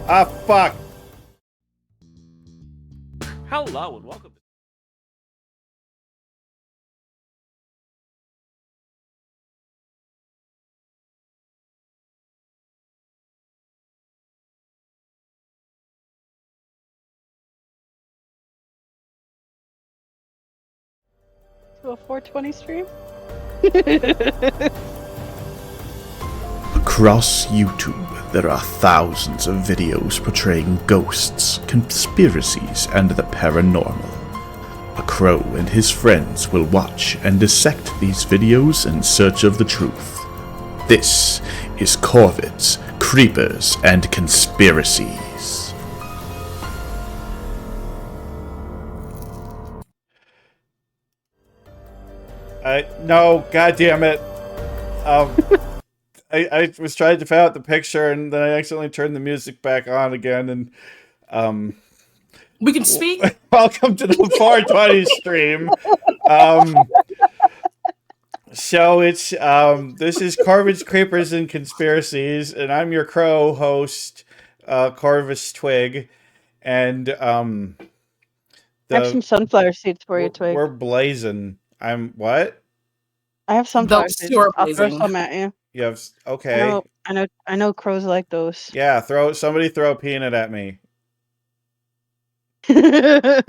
Ah, fuck. Hello and welcome. To a 420 stream? Across YouTube, there are thousands of videos portraying ghosts, conspiracies, and the paranormal. A crow and his friends will watch and dissect these videos in search of the truth. This is Corvids, Creepers, and Conspiracies. No, goddammit. I was trying to find out the picture and then I accidentally turned the music back on again and we can speak. Welcome to the 420 stream. So it's this is Corvids Creepers and Conspiracies, and I'm your crow host, Corvus Twig, and I have some sunflower seeds for you, Twig. We're blazing. I'm what? I have sunflower seeds. I'll throw blazing. some at you. You have okay. I know crows like those. Yeah, somebody throw a peanut at me. Do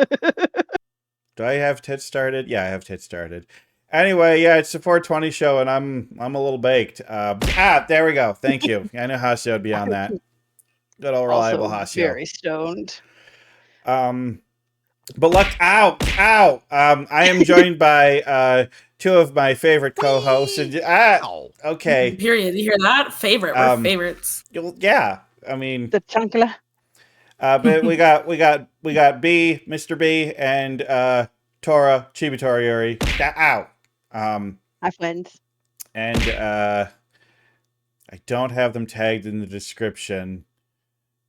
I have tits started? Yeah, I have tits started. Anyway, yeah, it's the 420 show, and I'm a little baked. There we go. Thank you. I knew Hasio would be on that. Good old reliable Hasio. Very stoned. But look, ow. I am joined by two of my favorite co-hosts. And, okay. Period. You hear that? We're favorites. Yeah, I mean the chunkla. But we got Bea, Mr. B, and Tora, Chibitoriori. Ow. My friends. And I don't have them tagged in the description.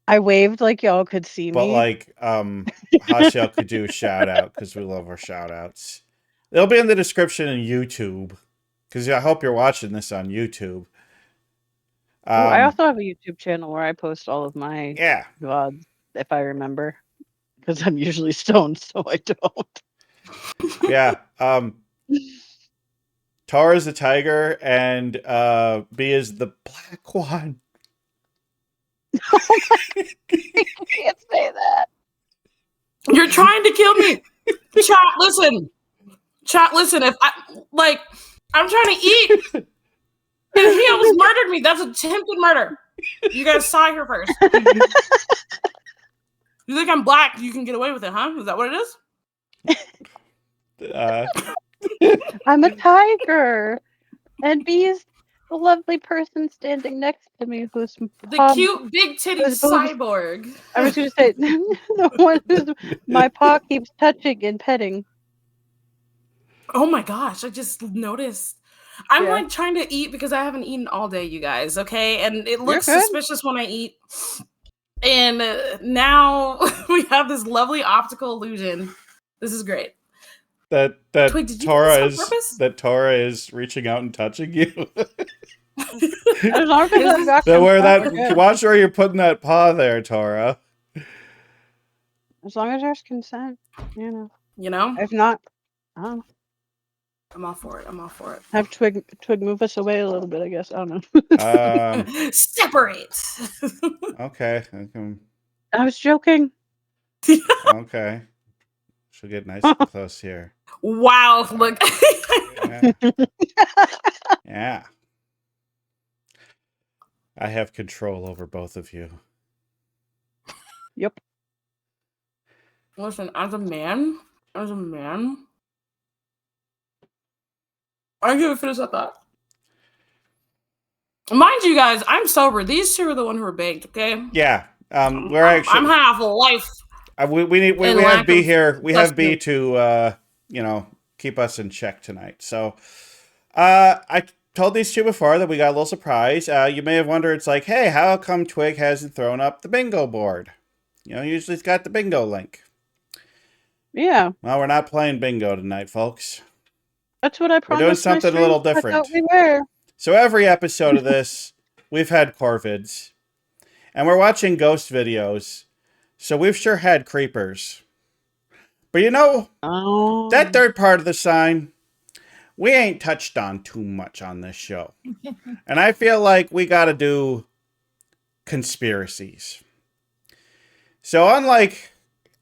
I waved like y'all could see me. But like Hashiel could do a shout out because we love our shout outs. They'll be in the description in YouTube. Because I hope you're watching this on YouTube. I also have a YouTube channel where I post all of my VODs, if I remember. Because I'm usually stoned, so I don't. Yeah. Tara's the tiger, and Bea is the black one. Oh my God. You can't say that. You're trying to kill me. Chat, listen. If I'm trying to eat. And he almost murdered me. That's attempted murder. You guys saw her first. You think I'm black? You can get away with it, huh? Is that what it is? I'm a tiger, and Bea is the lovely person standing next to me, who's the cute big titty cyborg. I was going to say the one who my paw keeps touching and petting. Oh my gosh! I just noticed. I'm like trying to eat because I haven't eaten all day, you guys. Okay, and it looks suspicious when I eat. And now we have this lovely optical illusion. This is great. That Twig, Tora is reaching out and touching you. Watch where you're putting that paw there, Tora. As long as there's consent, you know. If not, I don't know. I'm all for it. Have Twig move us away a little bit, I guess. I don't know. Separate. Okay. I was joking. Okay. She'll get nice and close here. Wow, look. Yeah. I have control over both of you. Yep. Listen, as a man, I give a finish at that. Mind you guys, I'm sober. These two are the one who are baked, okay? Yeah. We're actually I'm half life. We have Bea here. We have Bea to keep us in check tonight. So I told these two before that we got a little surprise. You may have wondered, it's like, hey, how come Twig hasn't thrown up the bingo board? Usually it's got the bingo link. Yeah. Well, we're not playing bingo tonight, folks. That's what I promised. We're doing something a little different. We were. So every episode of this, we've had Corvids. And we're watching ghost videos. So we've sure had creepers. But you know, that third part of the sign, we ain't touched on too much on this show. And I feel like we got to do conspiracies. So unlike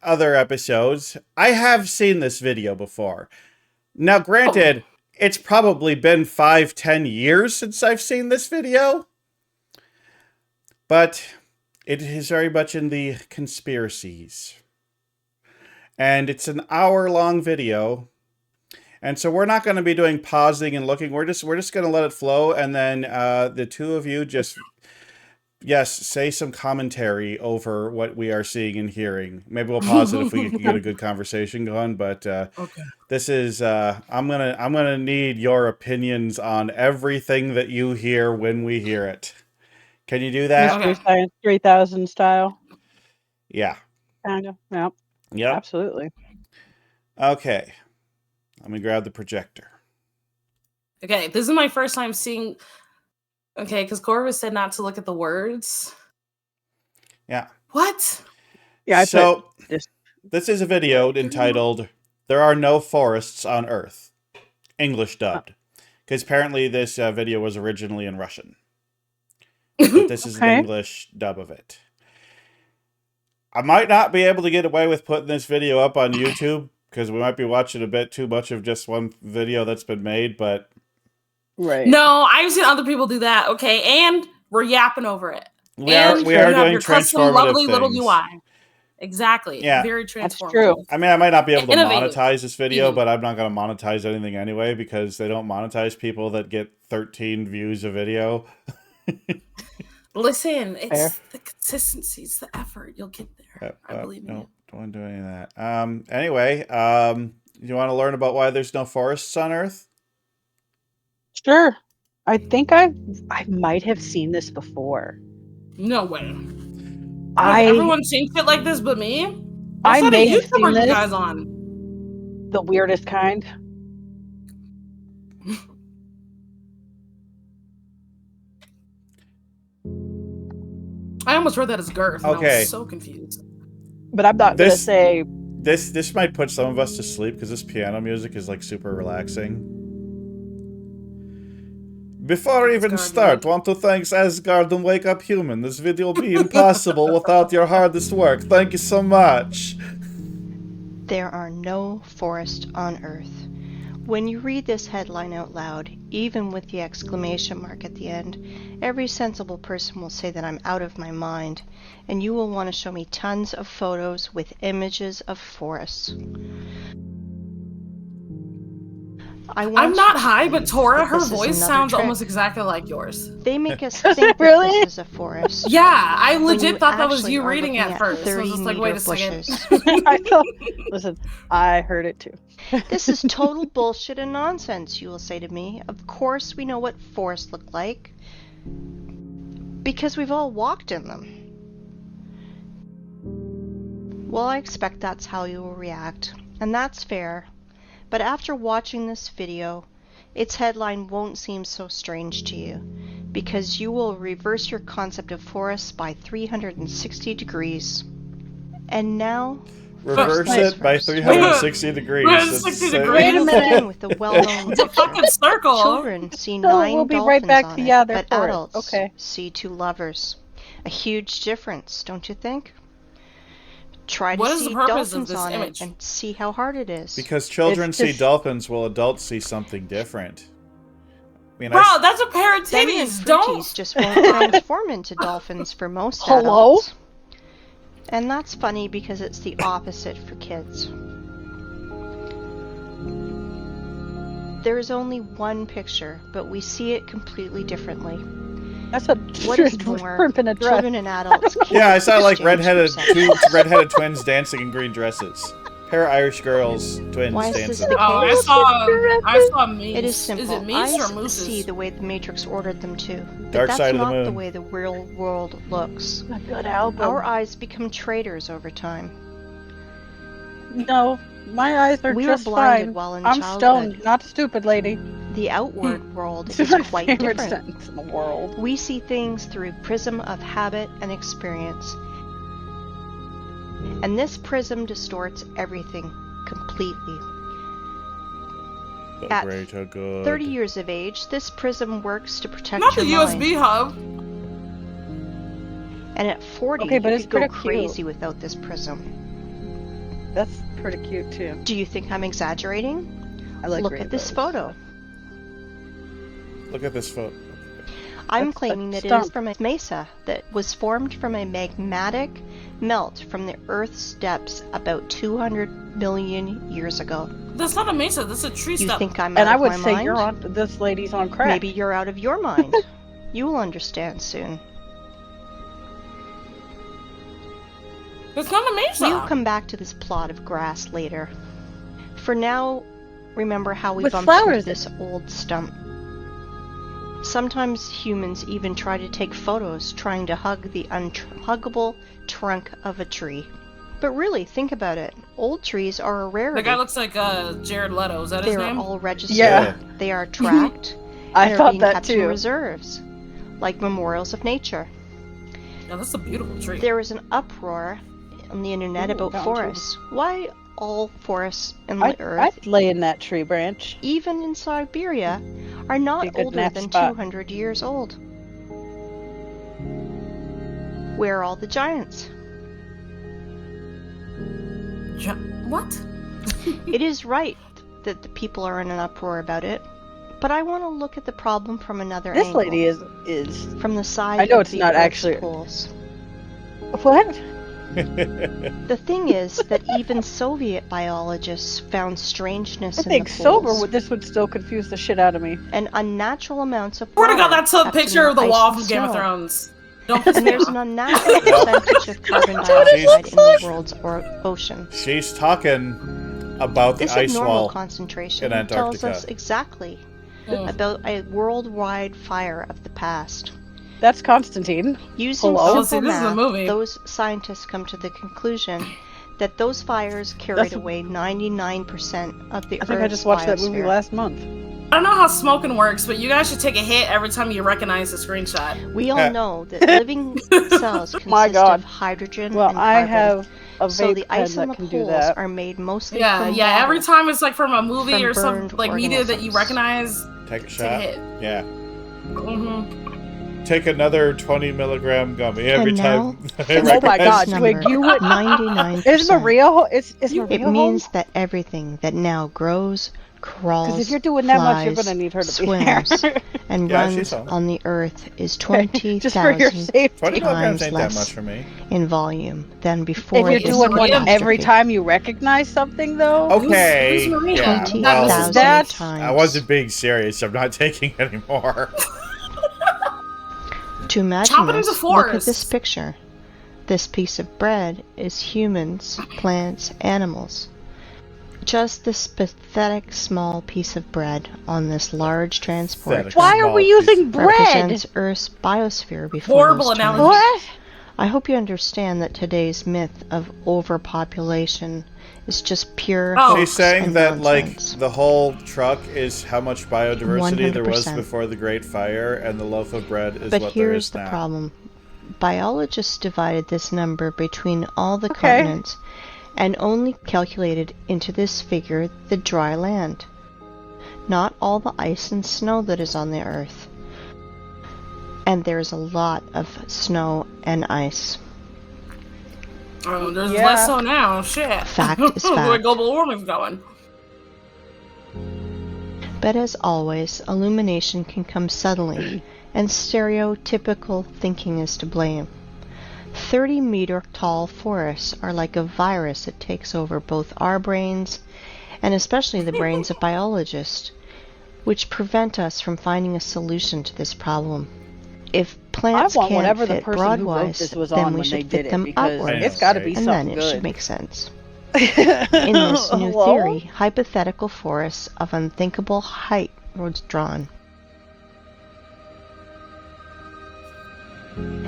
other episodes, I have seen this video before. Now, granted, it's probably been 5-10 years since I've seen this video. But it is very much in the conspiracies. And it's an hour-long video. And so we're not going to be doing pausing and looking. We're just going to let it flow. And then the two of you just, yes, say some commentary over what we are seeing and hearing. Maybe we'll pause it if we can get a good conversation going. But okay. This is, I'm gonna need your opinions on everything that you hear when we hear it. Can you do that? Mystery Science 3000 style. Yeah. Kind of. Yep. Yep. Absolutely. Okay. Let me grab the projector. Okay, this is my first time seeing... Okay, because Corvid said not to look at the words. Yeah. What? Yeah, this is a video entitled, "There Are No Forests on Earth." English dubbed. Because apparently this video was originally in Russian. But this is an English dub of it. I might not be able to get away with putting this video up on YouTube, because we might be watching a bit too much of just one video that's been made, but... Right. No, I've seen other people do that, okay? And we're yapping over it. We are doing transformative lovely things. Little UI. Exactly. Yeah. Very transformative. That's true. I mean, I might not be able to Innovative. monetize this video, but I'm not going to monetize anything anyway, because they don't monetize people that get 13 views a video. Listen, it's the consistency, it's the effort. You'll get there. I believe in it. Don't want to do any of that. Anyway, you want to learn about why there's no forests on Earth? Sure. I think I might have seen this before. No way. Has everyone seen shit like this but me? I may have seen this. You guys on? The weirdest kind. I almost read that as girth. And Okay. I was so confused. But I'm not going to say... This might put some of us to sleep, because this piano music is like super relaxing. Before I even start, want to thank Asgard and Wake Up Human. This video will be impossible without your hardest work. Thank you so much. There are no forests on Earth. When you read this headline out loud, even with the exclamation mark at the end, every sensible person will say that I'm out of my mind, and you will want to show me tons of photos with images of forests. I'm not high, but Tora, her voice sounds almost exactly like yours. They make us think really? that this is a forest. Yeah, I legit thought that was you reading at first. I was just like, wait a second. Listen, I heard it too. This is total bullshit and nonsense, you will say to me. Of course we know what forests look like, because we've all walked in them. Well, I expect that's how you will react, and that's fair. But after watching this video, its headline won't seem so strange to you, because you will reverse your concept of forests by 360 degrees. And now... Reverse it by 360 degrees. 360 degrees. Wait a minute. With the well-known it's a fucking circle. Children see 9 we'll be dolphins right back on to it, but adults see 2 lovers. A huge difference, don't you think? Try to see dolphins on it and see how hard it is. Because children see dolphins while adults see something different. I mean, bro, that's a pair of titties. Don't just won't transform into dolphins for most adults. And that's funny because it's the opposite for kids. There is only one picture, but we see it completely differently. That's a what is more, children and adults. Yeah, I saw like redheaded twins dancing in green dresses. Pair of Irish girls, twins dancing. I saw memes. It is simple. Is it memes or I mooses? see the way the Matrix ordered them to. But Dark that's Side of the not Moon. the way the real world looks. A good album. Our eyes become traitors over time. No, my eyes are we just were blinded fine. while in I'm childhood. stoned, not stupid, lady. The outward world It's is my quite favorite different. sentence in the world. We see things through a prism of habit and experience. And this prism distorts everything completely. The At greater good. 30 years of age, this prism works to protect Not your the mind. USB hub. And at 40, Okay, but you it's could go pretty crazy cute. without this prism. That's pretty cute too. Do you think I'm exaggerating? I like Look at this photo. Look at this photo. I'm That's a claiming that it stump. is from a mesa that was formed from a magmatic melt from the Earth's depths about 200 million years ago. That's not a mesa. That's a tree You stump. think I'm And out I of would my say mind? you're on. This lady's on crack. Maybe you're out of your mind. You will understand soon. That's not a mesa. We'll come back to this plot of grass later. For now, remember how we With bumped into flowers. this old stump. Sometimes humans even try to take photos trying to hug the unhuggable trunk of a tree. But really, think about it. Old trees are a rarity. The guy looks like Jared Leto. Is that his They are name? all registered. Yeah. They are tracked. I and are thought being that kept in too. reserves, like memorials of nature. Yeah, that's a beautiful tree. There is an uproar on the internet Ooh, about fountain tree. forests. Why all forests in the earth, I'd lay in that tree branch. even in Siberia, are Be not a good older nap than spot. 200 years old? Where are all the giants? What? It is right that the people are in an uproar about it, but I want to look at the problem from another This angle. lady is. From the side I know of it's the not Earth's actually- poles. What? The thing is that even Soviet biologists found strangeness I in think the sober. poles, This would still confuse the shit out of me. and unnatural amounts of Swear to God, water that's a kept in picture of the ice wall and from Game of snow. Thrones. Don't piss And me there's off. an unnatural percentage of carbon dioxide in the world's ocean. She's talking about the This ice abnormal wall. concentration in tells Antarctica. us exactly Ugh. about a worldwide fire of the past. That's Constantine. Using Hello? Oh, simple see, this is a math, movie. those scientists come to the conclusion that those fires carried That's- away 99% of the I think I Earth's just watched that movie biosphere. last month. I don't know how smoking works, but you guys should take a hit every time you recognize the screenshot. We all know that living cells consist My God. of hydrogen Well, and I carbon. have a So vape the pen ice on that the can do poles that. are made mostly Yeah, from yeah. Every water. time it's like from a movie From or some burned like media that you organisms. recognize, Take a take a shot. hit. Yeah. Mm-hmm. Take another 20 milligram gummy every And time. now, I Oh my God, recognize- Twig, you would. 99%. Is Maria? Is Maria It means that everything that now grows, crawls, Because if you're doing that much, you're flies, gonna need her to swims, be there. and Yeah, she's runs home. on the Earth is Just for your 20,000 safety. 20 milligrams times ain't that less much for me. in volume than before If you're this doing one catastrophe. every time you recognize something, though. Okay. who's Maria? Yeah. 20,000 That- times. I wasn't being serious. I'm not taking any more. To imagine Chop it this, into look at forests. this picture. This piece of bread is humans, plants, animals. Just this pathetic small piece of bread on this large transport Pathetic. Why are Small we piece using of bread? represents Earth's biosphere before Horrible those times. analogy. What? I hope you understand that today's myth of overpopulation is just pure Oh. hoax She's saying and that, nonsense. like, the whole truck is how much biodiversity there was 100%. before the Great Fire, and the loaf of bread is But what there here's is the now. problem. Biologists divided this number between all the Okay. continents and only calculated into this figure the dry land, not all the ice and snow that is on the Earth. And there's a lot of snow and ice. Oh, there's Yeah. less so now. Shit. Fact is Where fact. global warming's going. But as always, illumination can come suddenly, and stereotypical thinking is to blame. 30-meter tall forests are like a virus that takes over both our brains, and especially the brains of biologists, which prevent us from finding a solution to this problem. If plants I want can't whatever the fit person who wrote broadwise, this was then on we when they should did fit it them because upwards, it's got to be and then something it good. should make sense. In this new Hello? theory, hypothetical forests of unthinkable height were drawn.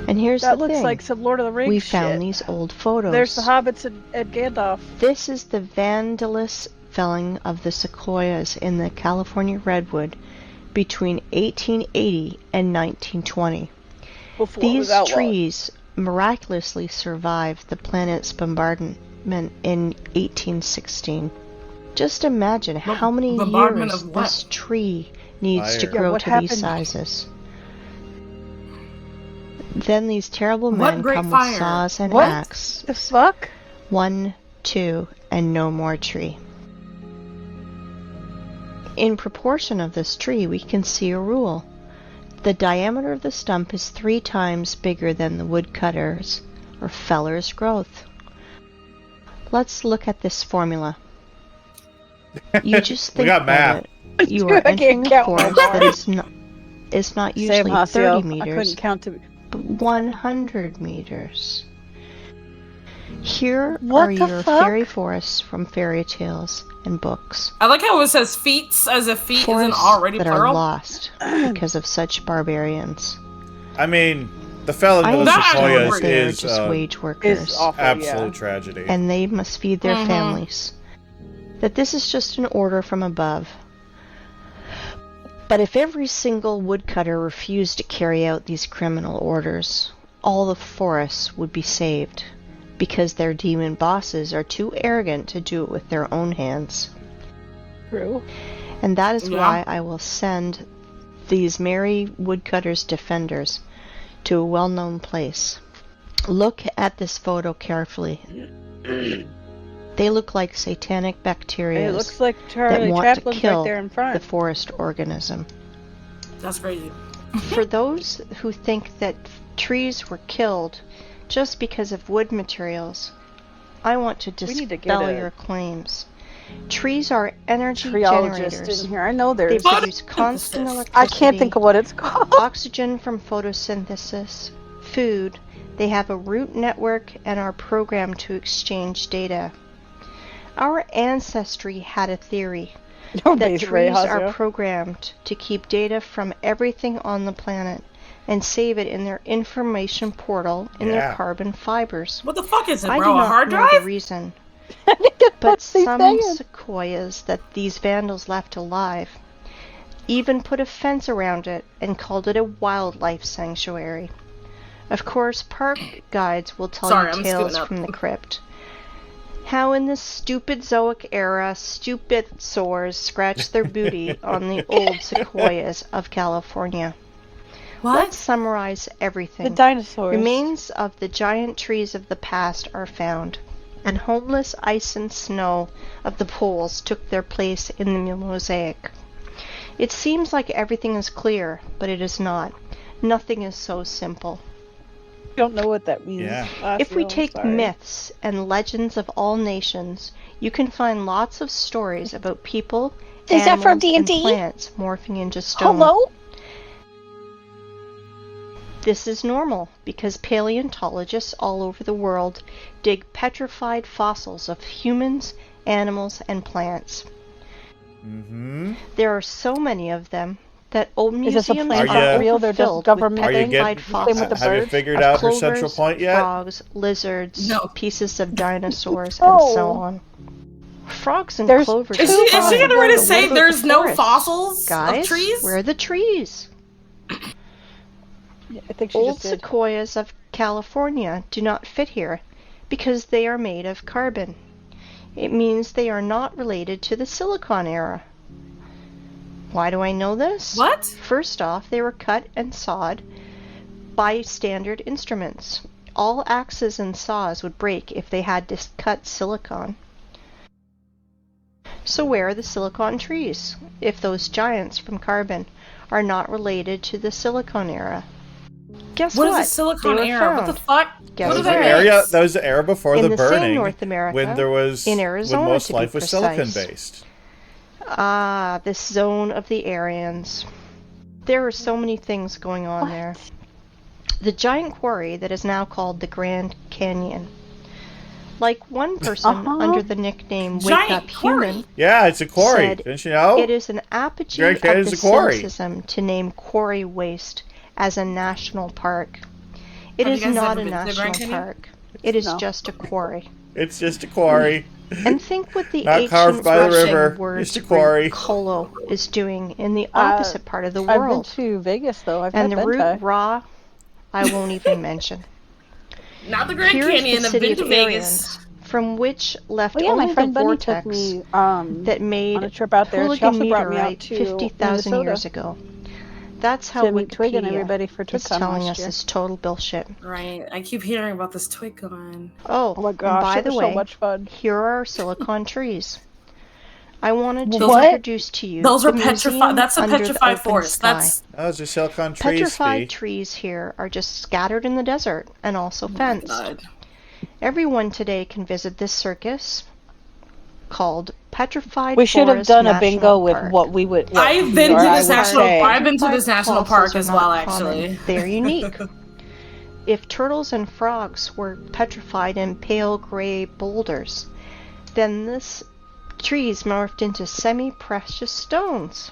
And here's That the looks thing. like some Lord of the Rings We shit. found these old photos. There's the hobbits and Gandalf. This is the felling of the sequoias in the California redwood between 1880 and 1920. These trees miraculously survived the planet's bombardment in 1816. Just imagine how many years this tree needs to grow to these sizes. Then these terrible men come with saws and axe. The fuck? 1, 2, and no more tree. In proportion of this tree, we can see a rule. The diameter of the stump is 3 times bigger than the woodcutter's or feller's growth. Let's look at this formula. You just think about it. You are entering a forest that is not usually 30 meters, I couldn't count to... but 100 meters. Here are your fairy forests from fairy tales and books. I like how it says feats, as if feet isn't already that plural. Are lost because of such barbarians. I mean, the felling of the sequoias is just wage workers. Awful, absolute tragedy. And they must feed their families. That this is just an order from above. But if every single woodcutter refused to carry out these criminal orders, all the forests would be saved, because their demon bosses are too arrogant to do it with their own hands. True. And that is why I will send these merry woodcutters' defenders to a well-known place. Look at this photo carefully. They look like satanic bacteria. It looks like Charlie Chaplin's right there in front. The forest organism. That's crazy. For those who think that trees were killed just because of wood materials, I want to dispel your claims. Trees are energy generators. In here. I know there's. They produce constant electricity. I can't think of what it's called. Oxygen from photosynthesis, food. They have a root network and are programmed to exchange data. Our ancestry had a theory that trees are programmed to keep data from everything on the planet and save it in their information portal in their carbon fibers. What the fuck is it, bro? I do not a hard know drive? the reason. But some sequoias that these vandals left alive even put a fence around it and called it a wildlife sanctuary. Of course, park guides will tell you tales from the crypt. How in this stupid Zoic era, stupid soars scratch their booty on the old sequoias of California. What? Let's summarize everything. The dinosaurs. Remains of the giant trees of the past are found, and homeless ice and snow of the poles took their place in the mosaic. It seems like everything is clear, but it is not. Nothing is so simple. I don't know what that means. Yeah. If we take myths and legends of all nations, you can find lots of stories about people, animals, and plants morphing into stone. Hello? This is normal because paleontologists all over the world dig petrified fossils of humans, animals, and plants. There are so many of them that old museums are real? They're just government petrified fossils. Have you figured out her clovers, central point yet? Frogs, lizards, pieces of dinosaurs, and so on. Frogs and clovers. Is she getting ready to say there's no fossils of trees? Where are the trees? I think she Old sequoias of California do not fit here because they are made of carbon. It means they are not related to the Silicon era. Why do I know this? What? First off, they were cut and sawed by standard instruments. All axes and saws would break if they had to cut silicon. So where are the silicon trees, if those giants from carbon are not related to the Silicon era? Guess what? What is the Silicon era? What the fuck? Guess what? That was the era before the burning, North America, when there was in Arizona, when most life was silicon based. Ah, this zone of the Aryans. There are so many things going on there. The giant quarry that is now called the Grand Canyon. Like one person under the nickname Wake Up Human. Yeah, it's a quarry. Didn't you know? It is an apogee of the cynicism to name quarry waste as a national park. It is not a national park. It is just a quarry. It's just a quarry. And think what the Not carved ancient by the Russian river. word Just a quarry. kolo is doing in the opposite part of the world. I've been to Vegas, though. And the root ra, I won't even mention. Not the Grand Here's Canyon. the I've city been to of Vegas. Arians, from which left my only the friend Bunny vortex took me that made on a trip out there. She hooligan also brought me out meteorite to 50,000 Minnesota years ago. That's how to meet Twig and everybody for Wikipedia is TwigCon telling last us year. this total bullshit. Right. I keep hearing about this TwigCon. Oh my gosh, by it the was way, so much fun. Here are silicon trees. I wanted to What? introduce to you Those the are petrified. museum That's a under the petrified open forest. sky. Those are silicon trees. Petrified trees here are just scattered in the desert and also fenced. Everyone today can visit this circus called Petrified We should have Forest done a National bingo with Park. what we would. I've been to this national. I've been to this national park as well. Actually, they're unique. If turtles and frogs were petrified in pale gray boulders, then this trees morphed into semi-precious stones.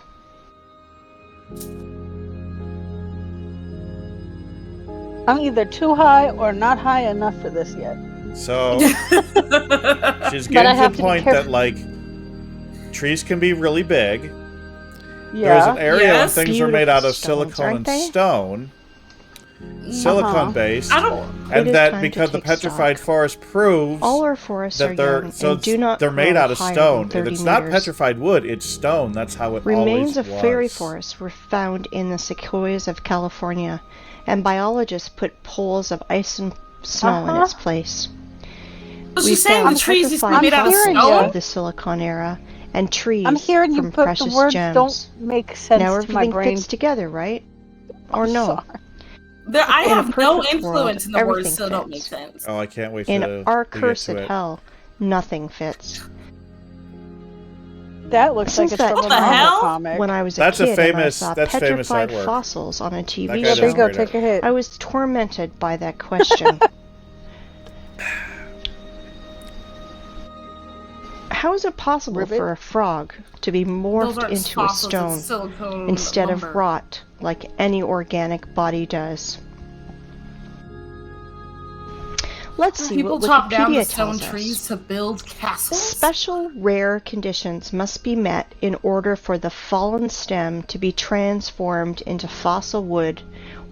I'm either too high or not high enough for this yet. So she's getting to the point that like trees can be really big. Yeah. There's an area when things Beautiful are made out of stones, silicone aren't and they? stone. Silicone based. It And is that time because to the take petrified stock. forest proves All our forests are that they're young so and do not they're made grow out of higher stone. than If 30 it's not meters. petrified wood, it's stone. That's how it Remains always of was. fairy forests were found in the sequoias of California, and biologists put poles of ice and snow in its place. So she's saying the trees used to be made out of fossils stone? of the Silicon era and trees I'm hearing you, from but precious the words gems. don't make sense Now to my everything brain. fits together, right? Or no? I In a have no perfect influence in world, the words, everything so it don't make fits. sense. Oh, I can't wait In to our to get cursed to it. hell, nothing fits. That looks Since like it's that from a time, Marvel comic. when I was a That's a kid famous- and I saw that's famous petrified artwork. fossils on a That TV guy show, does There you go, great take a hit. I was tormented by that question. How is it possible Ribbit? for a frog to be Those morphed aren't into a fossils, it's stone silicone instead lumber. of rot like any organic body does? Let's see People what chop down the Wikipedia stone tells us. trees to build castles? Special rare conditions must be met in order for the fallen stem to be transformed into fossil wood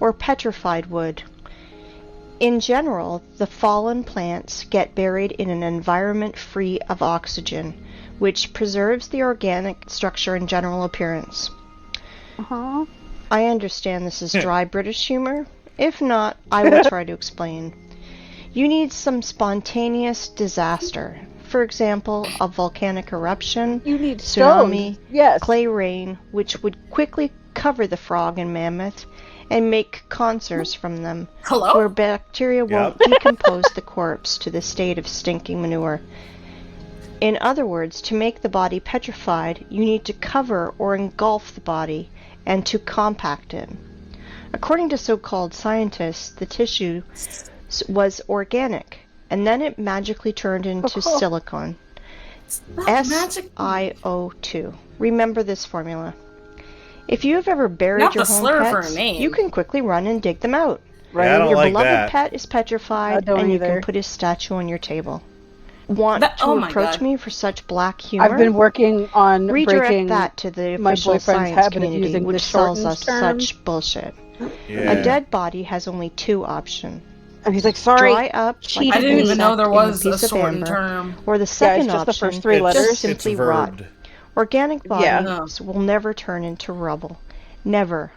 or petrified wood. In general, the fallen plants get buried in an environment free of oxygen, which preserves the organic structure and general appearance. Uh-huh. I understand this is dry British humor. If not, I will try to explain. You need some spontaneous disaster. For example, a volcanic eruption, You need tsunami, stones. Yes. clay rain, which would quickly cover the frog and mammoth and make conserves from them, Hello? where bacteria won't decompose the corpse to the state of stinking manure. In other words, to make the body petrified, you need to cover or engulf the body and to compact it. According to so-called scientists, the tissue was organic, and then it magically turned into silicon. SiO2. Remember this formula. If you have ever buried Not your the home slur for a pets, name. you can quickly run and dig them out. Right. Yeah, I don't Your like beloved that. pet is petrified, I don't and you either. can put his statue on your table. Want That- to oh my approach God. me for such black humor? I've been working on Redirect breaking that to the my official boyfriend's science habit of community, using the which sells shortened us term. such bullshit. Yeah. A dead body has only two options. And he's like, sorry. Dry up like I an didn't even know there insect in was a a piece of shortened amber, term. or the Yeah, it's second just the option, first three It's- letters. just simply it's rot. verbed. Organic Yeah. bodies will never turn into rubble. Never.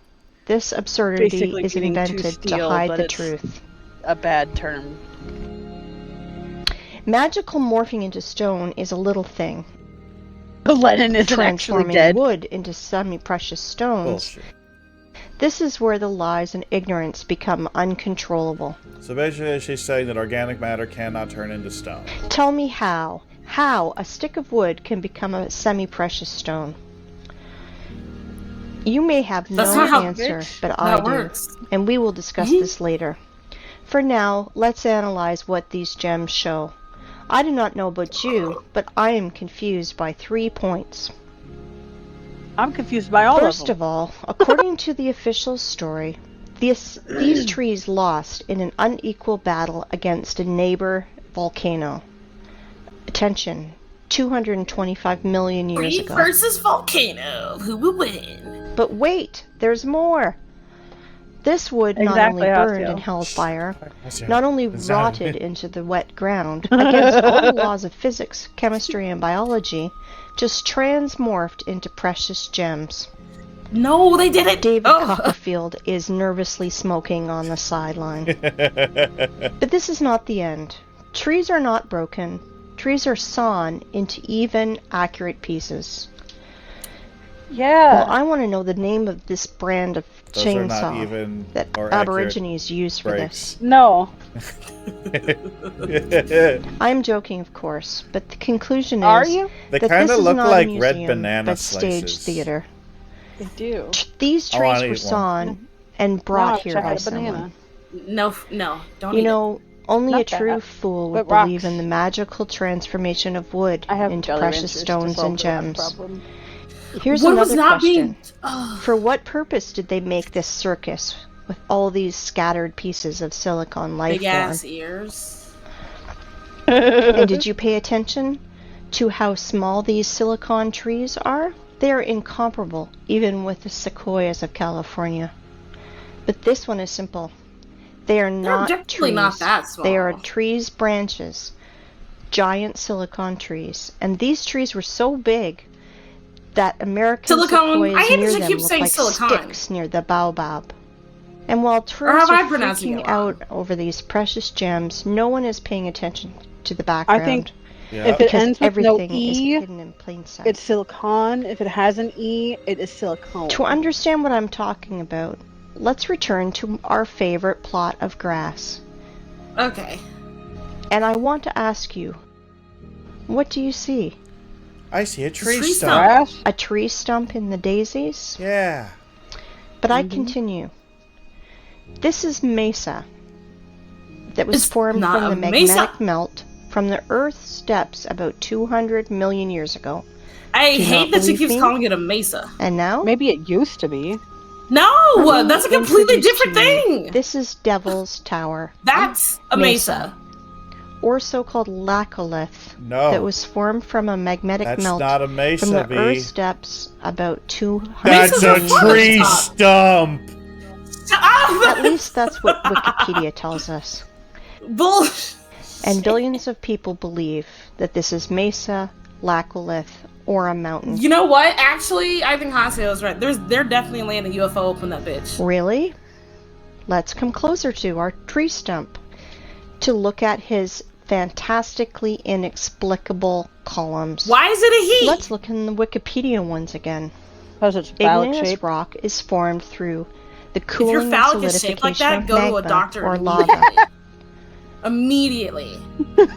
This absurdity Basically is meaning to invented to steal, hide but the it's truth. a bad term. Magical morphing into stone is a little thing. Lennon isn't actually Transforming dead. wood into semi-precious stones. Bullshit. This is where the lies and ignorance become uncontrollable. So basically, she's saying that organic matter cannot turn into stone. Tell me how. How a stick of wood can become a semi-precious stone. You may have That's no not how answer, but that I do. works. And we will discuss this later. For now, let's analyze what these gems show. I do not know about you, but I am confused by 3 points. I'm confused by all First of them. of all, according to the official story, these trees lost in an unequal battle against a neighbor volcano. Attention, 225 million years ago. Versus volcano, who will win? But wait, there's more. This wood not only burned in hell's fire, not only rotted into the wet ground, against all the laws of physics, chemistry, and biology, just transmorphed into precious gems. No, they didn't! David Copperfield is nervously smoking on the sideline. But this is not the end. Trees are not broken. Trees are sawn into even, accurate pieces. Yeah. Well, I want to know the name of this brand of chainsaw that Aborigines use for this. No. I'm joking, of course, but the conclusion is They that kind this of is look not like a red museum, banana but slices. stage theater. They do. These trees were sawn and brought here by someone. No, don't You know, only Not a true that. fool would But believe in the magical transformation of wood into precious stones and gems. Here's another question. For what purpose did they make this circus with all these scattered pieces of silicon life Big ass ears. And did you pay attention to how small these silicon trees are? They are incomparable, even with the sequoias of California. But this one is simple. They are not definitely trees. not that small. They are trees' branches, giant silicon trees. And these trees were so big that American sequoias near them look like sticks near the baobab. And while tourists are freaking out over these precious gems, no one is paying attention to the background. I think if it ends with no E, is hidden in plain sight. it's silicon. If it has an E, it is silicone. To understand what I'm talking about, let's return to our favorite plot of grass. Okay. And I want to ask you, what do you see? I see a tree stump. A tree stump in the daisies? Yeah. But I continue. This is mesa that was formed from the magnetic melt from the Earth's depths about 200 million years ago. I hate that she keeps calling it a mesa. And now? Maybe it used to be. No, that's a completely different thing. This is Devil's Tower. That's a mesa. Or so-called laccolith. No. That was formed from a magnetic melt not a mesa, from the Bea. Earth's depths about 200 That's a tree stump! At least that's what Wikipedia tells us. Bullshit. And billions of people believe that this is mesa, laccolith, or a mountain. You know what? Actually, I think Haseo is right. They're definitely landing UFO up in that bitch. Really? Let's come closer to our tree stump to look at his fantastically inexplicable columns. Why is it a he? Let's look in the Wikipedia ones again. Because it's phallic Igneous shape. rock is formed through the cooling if your and phallic is shaped like solidification that, of go magma to a doctor or lava. Immediately.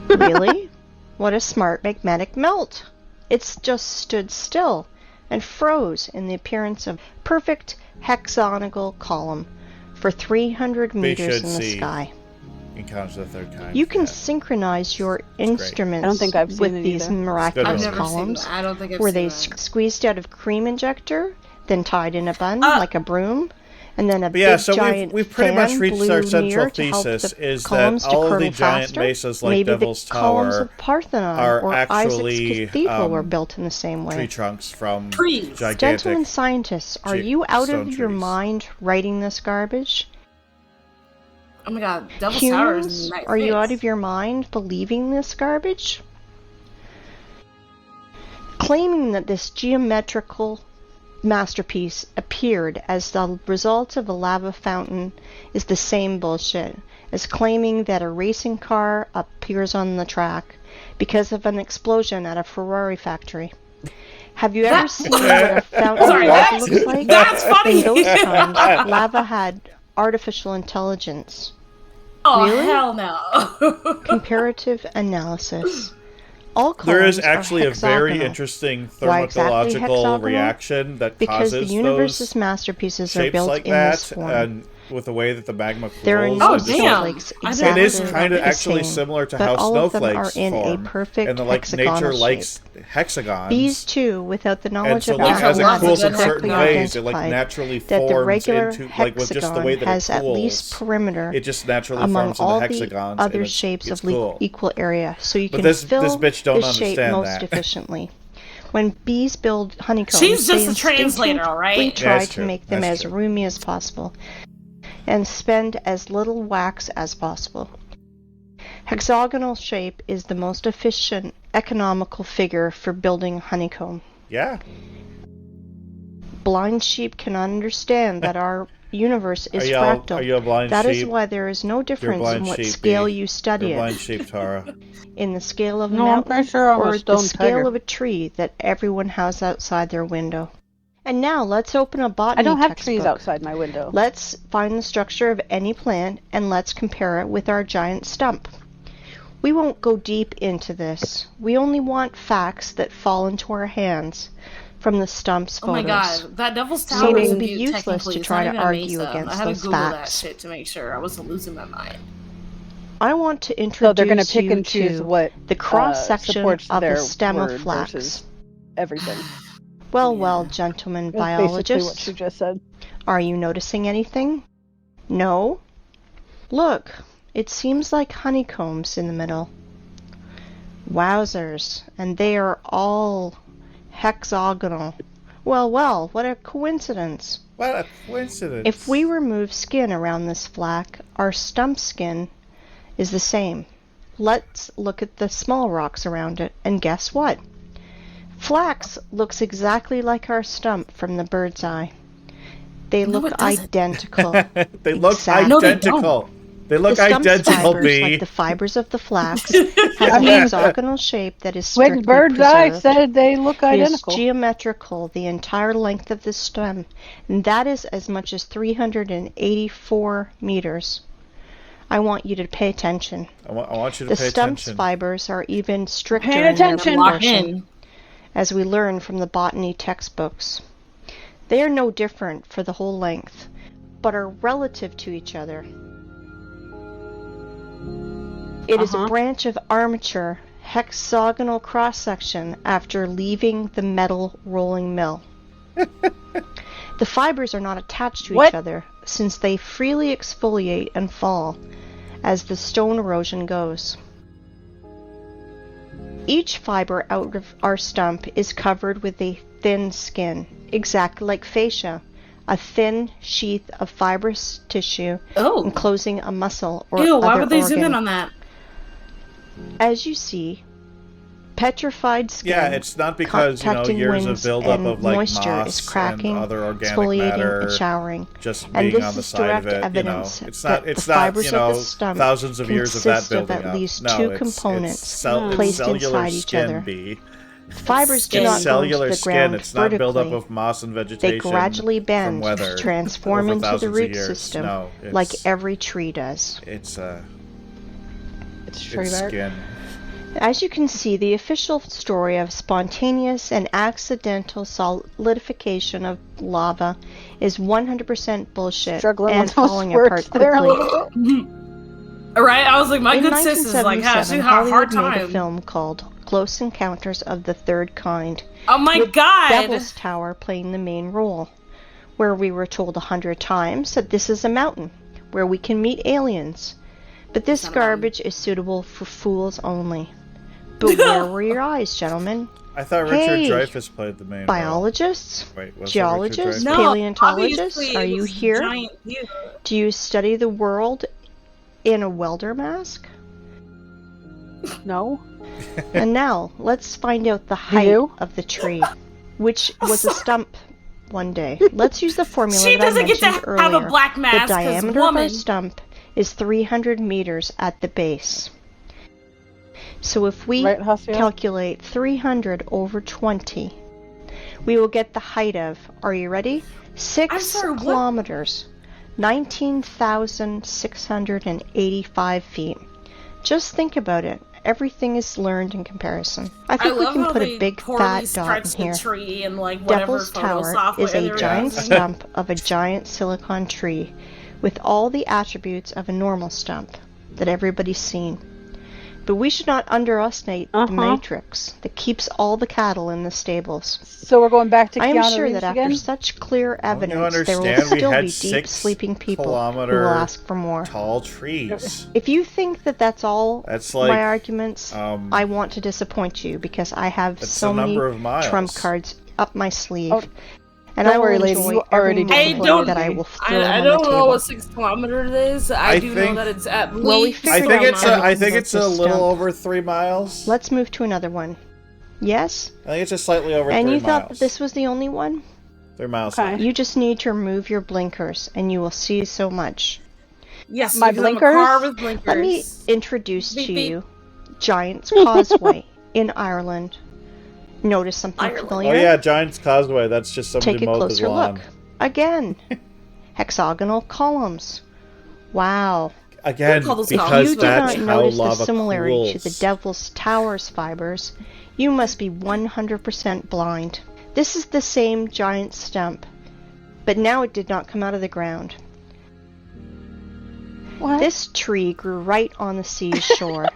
Really? What a smart magnetic melt. It's just stood still and froze in the appearance of perfect hexagonal column for 300 meters in the sky. Encounters of the Third Kind. You can synchronize your instruments I don't think I've seen with it these either. miraculous I've never columns. seen that. I don't think I've Were seen they that. squeezed out of cream injector, then tied in a bun like a broom, and then a big giant we've pretty much fan reached blew our central near to help thesis the is columns that to all of the curdle giant faster? mesas like Maybe Devil's the columns Tower of Parthenon are or actually Isaac's Cathedral were built in the same way. tree trunks from Trees. gigantic. Gentlemen scientists, are you out of stone your trees. mind writing this garbage? Oh my god, Devil's Tower is Humans, nice. are you out of your mind believing this garbage? Claiming that this geometrical masterpiece appeared as the result of a lava fountain is the same bullshit as claiming that a racing car appears on the track because of an explosion at a Ferrari factory. Have you ever seen what a fountain of lava looks like? That's funny! In those times, lava had artificial intelligence. Oh, Really? hell no. Comparative analysis. All There is columns are actually a very hexagonal. interesting Why exactly thermological hexagonal? reaction that Because causes the universe's those masterpieces are shapes built like in this that, form. and with the way that the magma cools. There are no snowflakes exactly it is kind of actually same, similar to how snowflakes in form, a perfect and the nature likes hexagons. These two, without the knowledge of as it cools in certain ways, it naturally that forms the regular into hexagon with just the way that has it cools, at least perimeter it just naturally among forms all into hexagons. the other and shapes it's of cool. equal area, so you can this fill bitch don't the shape understand most efficiently. When bees build honeycombs, she's just they a translator, all right? try to make them as roomy as possible and spend as little wax as possible. Hexagonal shape is the most efficient, economical figure for building a honeycomb. Yeah. Blind sheep can understand that our universe is fractal. Are you a blind that sheep? is why there is no difference in what scale you study You're a it. blind sheep, Tara. In the scale of a mountain or the scale of a tree that everyone has outside their window. And now let's open a botany I don't have textbook. trees outside my window. Let's find the structure of any plant and let's compare it with our giant stump. We won't go deep into this. We only want facts that fall into our hands from the stump's photos. Oh my god, that Devil's Tower So it is would be useless to try to argue against I had to those Google facts. that shit to make sure I wasn't losing my mind. I want to introduce so they're going to pick and choose what the cross-section of the stem of flax. Everything. Well, gentlemen That's biologists. basically what she just said. Are you noticing anything? No? Look, it seems like honeycombs in the middle. Wowzers, and they are all hexagonal. Well, what a coincidence. What a coincidence. If we remove skin around this flax, our stump skin is the same. Let's look at the small rocks around it, and guess what? Flax looks exactly like our stump from the bird's eye. They look identical. They look identical. They look identical, fibers, like the fibers of the flax, have a hexagonal shape that is strictly bird's eye said they look identical. It is geometrical the entire length of the stem, and that is as much as 384 meters. I want you to pay attention. I want you to pay attention. The stump's fibers are even stricter in their proportion, as we learn from the botany textbooks. They are no different for the whole length, but are relative to each other. It is a branch of armature, hexagonal cross-section after leaving the metal rolling mill. The fibers are not attached to each other, since they freely exfoliate and fall as the stone erosion goes. Each fiber out of our stump is covered with a thin skin, exactly like fascia, a thin sheath of fibrous tissue enclosing a muscle or other organ. Why would they zoom in on that? As you see, petrified skin. Yeah, it's not because years of buildup of moisture moss is cracking, and other organic matter, matter, and showering. just and being on the side of it. It's not thousands of years of that building of at least up. two components placed inside each other. Fibers do not go into the ground It's not buildup of moss and vegetation. They gradually bend to transform into the root system, like every tree does. It's skin. As you can see, the official story of spontaneous and accidental solidification of lava is 100% bullshit and falling apart quickly. Right? I was like, my good sis is like, she had a hard time. Made a film called Close Encounters of the Third Kind. Oh my god! Devil's Tower playing the main role, where we were told 100 times that this is a mountain where we can meet aliens. But this garbage is suitable for fools only. But where were your eyes, gentlemen? I thought Richard Dreyfuss played the main biologists? Wait, geologists? Paleontologists? Are you here? Do you study the world in a welder mask? No. And now, let's find out the height of the tree, which was a stump one day. Let's use the formula that I mentioned earlier. Have a black mask, the diameter of our stump is 300 meters at the base. So if we calculate 300 over 20, we will get the height of, are you ready? 6 kilometers, 19,685 feet. Just think about it. Everything is learned in comparison. I think we can put a big fat dot in here. Devil's Tower is a giant stump of a giant silicon tree with all the attributes of a normal stump that everybody's seen. But we should not underestimate the matrix that keeps all the cattle in the stables. So we're going back to Keanu I am sure Reeves that again? after such clear evidence, there will still be deep sleeping people who will ask for more. Tall trees. If you think that that's all that's like, my arguments, I want to disappoint you because I have so many trump cards up my sleeve. Oh. And I will enjoy every moment that I will throw I on don't the know table. what 6 kilometers is. I do know that it's at least. I think it's a little over 3 miles. Let's move to another one. Yes? I think it's just slightly over 3 miles. And you thought that this was the only one? 3 miles. Okay. You just need to remove your blinkers, and you will see so much. Yes, my blinkers? Let me introduce to you Giant's Causeway in Ireland. Notice something familiar? Oh yeah, Giant's Causeway. That's just somebody Take a mowed his lawn. closer look. Again, hexagonal columns. Wow. Again, because you do that's not how notice lava the similarity cools. to the Devil's Tower's fibers, you must be 100% blind. This is the same giant stump, but now it did not come out of the ground. What? This tree grew right on the sea's shore.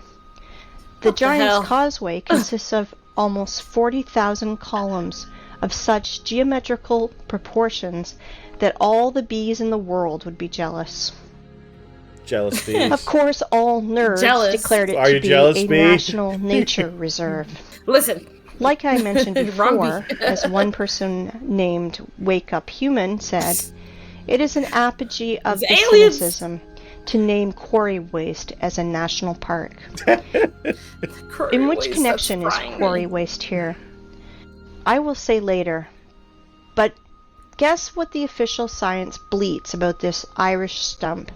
The Giant's Causeway consists of almost 40,000 columns of such geometrical proportions that all the bees in the world would be jealous. Jealous bees. Of course, all nerds declared it to be a national nature reserve. Listen. Like I mentioned before, as one person named Wake Up Human said, it is an apogee of the cynicism to name quarry waste as a national park. In which connection is quarry waste here? I will say later, but guess what the official science bleats about this Irish stump?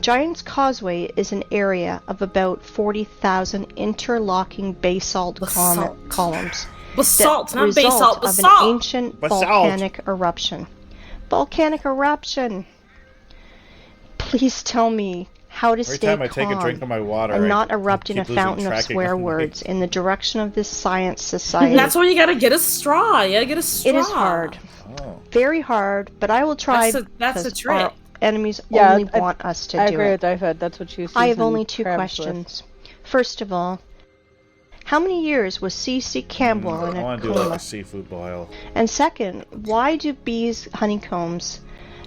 Giant's Causeway is an area of about 40,000 interlocking basalt columns basalt, not result basalt, of basalt. an ancient volcanic eruption. Volcanic eruption! Please tell me how to stay calm I take a drink of my water, and not erupt in a fountain of swear words in the direction of this science society. That's why you gotta get a straw. You gotta get a straw. It is hard. Very hard, but I will try. That's a trick. Our enemies only want us to do it. I agree with Ifed. That's what you see. I have only 2 questions. First of all, how many years was C.C. Campbell in a coma? I want to do like a seafood boil. And second, why do bees' honeycombs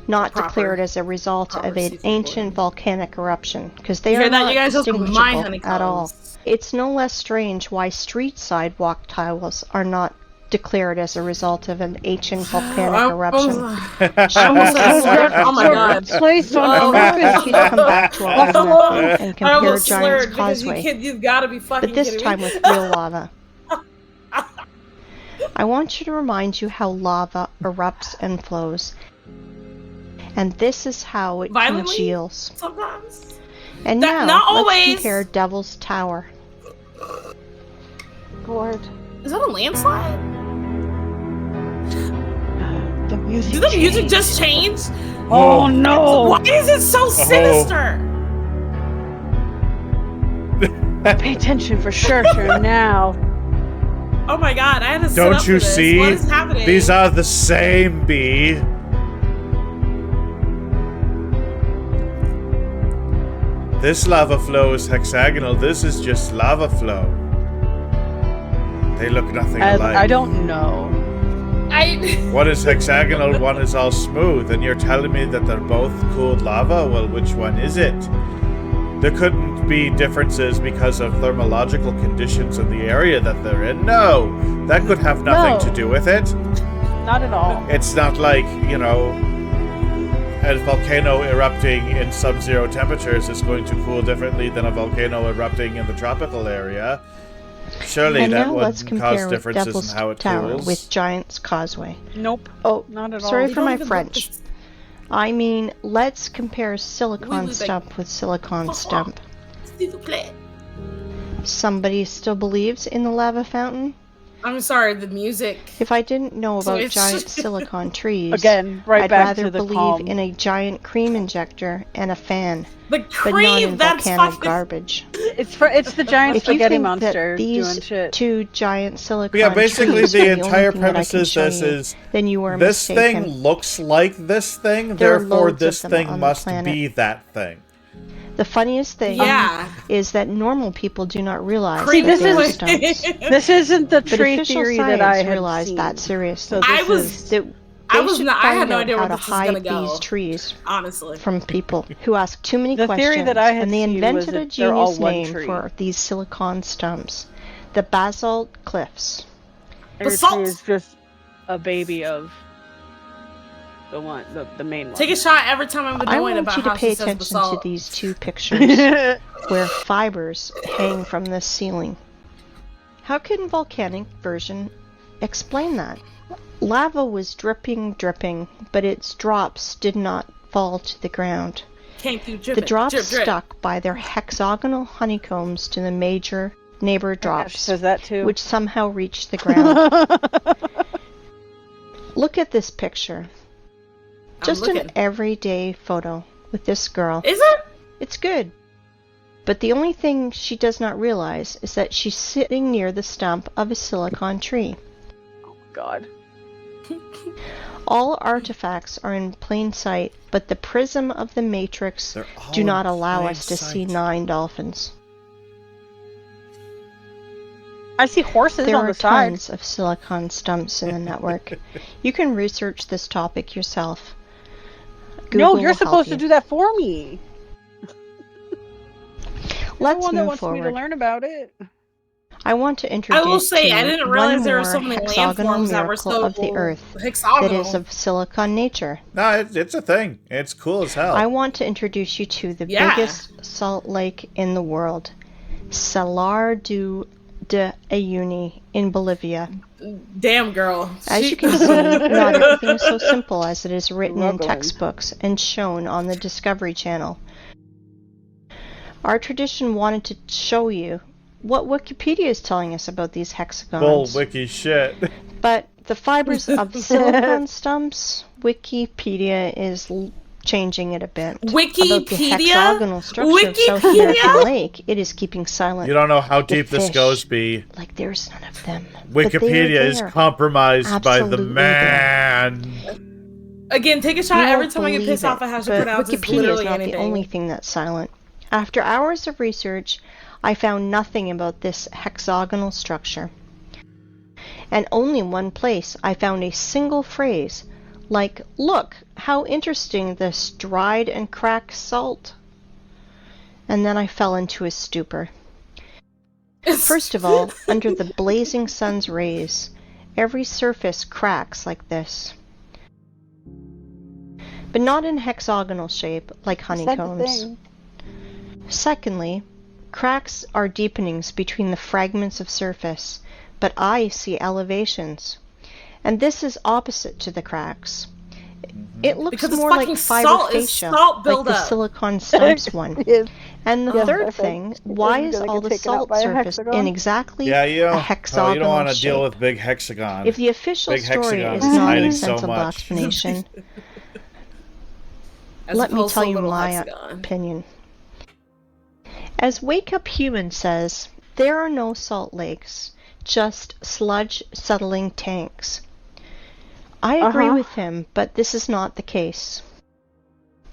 not declared as a result of an ancient volcanic eruption? Because they are not distinguishable at all. It's no less strange why street sidewalk tiles are not declared as a result of an ancient volcanic eruption. I almost slurred. Oh my god. Placed on purpose. You come back to our and compare Giant's Causeway, you've got to be fucking but this time with real lava. I want you to remind you how lava erupts and flows. And this is how it congeals. Sometimes. And now, let's compare Devil's Tower. Lord. Is that a landslide? The music Did the music just change? Oh no! Why is it so sinister? Pay attention for sure now. Oh my god, I had to sit Don't up you for this. see? What is happening? These are the same bee. This lava flow is hexagonal. This is just lava flow. They look nothing alike. I don't know. One is hexagonal, one is all smooth, and you're telling me that they're both cooled lava? Well, which one is it? There couldn't be differences because of thermological conditions in the area that they're in. No, that could have nothing to do with it. Not at all. It's not like, you know, a volcano erupting in sub-zero temperatures is going to cool differently than a volcano erupting in the tropical area. Surely and that now would let's compare cause differences Devil's in how it Tower cools. with Giant's Causeway. Nope. Oh, not at all. Sorry for my French. I mean, let's compare Silicon Stump with Silicon Stump. Somebody still believes in the lava fountain? I'm sorry, the music. If I didn't know about giant silicon trees, again, I'd rather believe in a giant cream injector and a fan. The cream, but not in that's volcano fucking garbage. It's the giant spaghetti monster these doing shit. Two giant silicon yeah, basically trees the are entire only thing premise that I can is show this you, is then you are this mistaken. thing looks like this thing, There are therefore loads this of them thing on must the planet. be that thing. The funniest thing is that normal people do not realize See, that this they are is stumps. this isn't the But tree official theory science that I had realized seen. that seriously. So I this was is- That I they was should not. I find had no out idea how where to this was gonna hide go. these trees Honestly, from people who ask too many The questions. theory that I had and they seen was invented a that they're all genius one name tree. for these silicon stumps, the basalt cliffs. Every Basalt. tree is just a baby of the one, the main one. take a shot every time I'm I annoyed want about you to how pay she says attention to basalt. these two pictures where fibers hang from the ceiling. How can volcanic version explain that? Lava was dripping, but its drops did not fall to the ground. Came through The dripping, drops drip, drip. stuck by their hexagonal honeycombs to the major neighbor drops, says that too. which somehow reached the ground. Look at this picture. Just an looking. everyday photo with this girl. Is it? It's good. But the only thing she does not realize is that she's sitting near the stump of a silicon tree. Oh God. All artifacts are in plain sight, but the prism of the matrix do not allow us to see 9 dolphins. I see horses There on are the side. tons of silicon stumps in the network. You can research this topic yourself. Google No, will you're help supposed you. to do that for me. Let's the one that move wants me to forward. learn about it. I want to introduce I will say, to I you didn't one realize there were more so many hexagonal landforms that were miracle so of the Earth hexagonal. that is of silicon nature. No, it's a thing. It's cool as hell. I want to introduce you to the biggest salt lake in the world, Salar de Uyuni in Bolivia. Damn, girl. As you can see, not everything is so simple as it is written in textbooks and shown on the Discovery Channel. Our tradition wanted to show you what Wikipedia is telling us about these hexagons. Bull wiki shit. But the fibers of silicon stumps, Wikipedia is changing it a bit. Wikipedia? About the hexagonal structure of South American Lake, it is keeping silent. You don't know how deep The this fish, goes, Bea. Like there's none of them. But they are Wikipedia is there. compromised by the Absolutely man. Again, take a shot You every won't time I get believe pissed off it, at how she but pronounces Wikipedia literally is not anything. the only thing that's silent. After hours of research, I found nothing about this hexagonal structure. And only in one place I found a single phrase, like, "Look, how interesting this dried and cracked salt." And then I fell into a stupor. First of all, under the blazing sun's rays, every surface cracks like this. But not in hexagonal shape, like honeycombs. Secondly, cracks are deepenings between the fragments of surface, but I see elevations. And this is opposite to the cracks. It looks Because it's more like fucking fiber salt, it's fascia, salt like the buildup. silicon stumps one. And the Yes, third perfect. thing, It why isn't is gonna all get the taken out salt by a surface hexagon? in exactly Yeah, you a don't, hexagonal you don't want to shape? deal with big hexagon. If the official Big story hexagon is is not a hiding so sensible much. explanation, As let me opposed to tell a you little my hexagon. opinion. As Wake Up Human says, there are no salt lakes, just sludge settling tanks. I agree with him, but this is not the case.